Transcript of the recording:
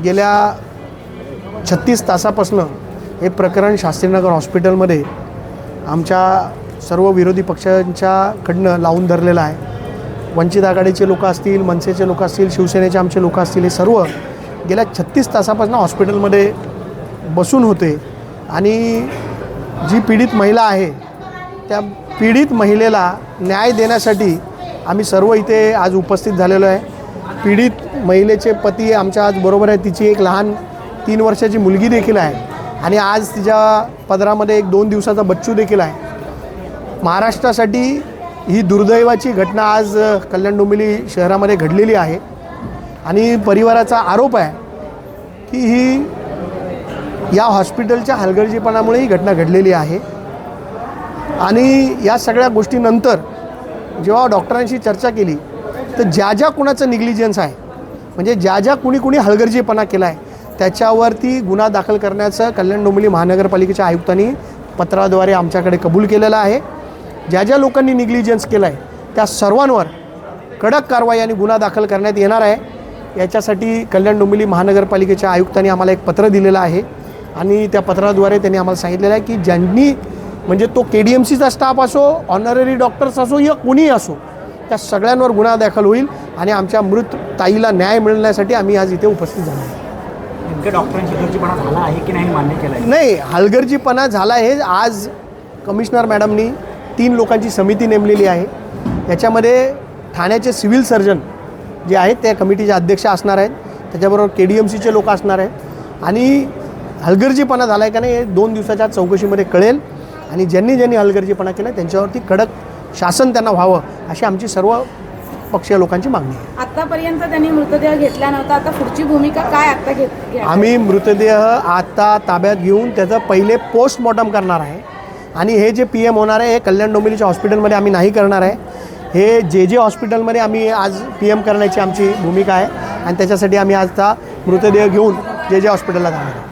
गेल्या 36 तासापासून हे प्रकरण शास्त्रीनगर हॉस्पिटलमध्ये आमच्या सर्व विरोधी पक्षांच्याकडनं लावून धरलेलं आहे। वंचित आघाडीचे लोक असतील, मनसेचे लोक असतील, शिवसेनेचे आमचे लोक असतील, हे सर्व गेल्या 36 तासापासून हॉस्पिटलमध्ये बसून होते आणि जी पीडित महिला आहे त्या पीडित महिलेला न्याय देण्यासाठी आम्ही सर्व इथे आज उपस्थित झालेलो आहे। पीडित महिलेचे पती आमच्या आज बरोबर आहे, तिची एक लहान 3 वर्षाची मुलगी देखील आहे आणि आज तिच्या पदरामध्ये एक 2 दिवसाचा बच्चू देखील आहे। महाराष्ट्रासाठी ही दुर्दैवाची घटना आज कल्याण डोंबिवली शहरामध्ये घडलेली आहे आणि परिवाराचा आरोप आहे की ही या हॉस्पिटलच्या हलगर्जीपणामुळे ही घटना घडलेली आहे। आणि या सगळ्या गोष्टीनंतर जेव्हा डॉक्टरांशी चर्चा केली तर ज्या कुणाचं निग्लिजन्स आहे, म्हणजे ज्या कुणी हलगर्जीपणा केला आहे त्याच्यावरती गुन्हा दाखल करण्याचं कल्याण डोंबिवली महानगरपालिकेच्या आयुक्तांनी पत्राद्वारे आमच्याकडे कबूल केलेलं आहे। ज्या लोकांनी निग्लिजन्स केला आहे त्या सर्वांवर कडक कारवाई आणि गुन्हा दाखल करण्यात येणार आहे। याच्यासाठी कल्याण डोंबिवली महानगरपालिकेच्या आयुक्तांनी आम्हाला एक पत्र दिलेलं आहे आणि त्या पत्राद्वारे त्यांनी आम्हाला सांगितलेलं आहे की ज्यांनी, म्हणजे तो KDMCचा स्टाफ असो, ऑनररी डॉक्टर्स असो या कोणीही असो, त्या सगळ्यांवर गुन्हा दाखल होईल आणि आमच्या मृत ताईला न्याय मिळण्यासाठी आम्ही आज इथे उपस्थित झालो आहे। नेमकं डॉक्टरांची हलगर्जीपणा झाला आहे की नाही मान्य केला आहे? नाही, हलगर्जीपणा झाला हे आज कमिशनर मॅडमनी 3 लोकांची समिती नेमलेली आहे। याच्यामध्ये ठाण्याचे सिव्हिल सर्जन जे आहेत त्या कमिटीचे अध्यक्ष असणार आहेत, त्याच्याबरोबर KDMCचे लोक असणार आहेत आणि हलगर्जीपणा झाला आहे का नाही हे 2 दिवसाच्या चौकशीमध्ये कळेल आणि ज्यांनी हलगर्जीपणा केला त्यांच्यावरती कडक शासन त्यांना व्हावं अशी आमची सर्व पक्षीय लोकांची मागणी आहे। आतापर्यंत त्यांनी मृतदेह घेतला नव्हता, आता पुढची भूमिका काय आता आम्ही मृतदेह आता ताब्यात घेऊन त्याचं पहिले पोस्टमॉर्टम करणार आहे आणि हे जे PM होणार आहे हे कल्याण डोंबिवलीच्या हॉस्पिटलमध्ये आम्ही नाही करणार आहे, हे जे हॉस्पिटलमध्ये आम्ही आज PM करण्याची आमची भूमिका आहे आणि त्याच्यासाठी आम्ही आता मृतदेह घेऊन जे हॉस्पिटलला जाणार आहे।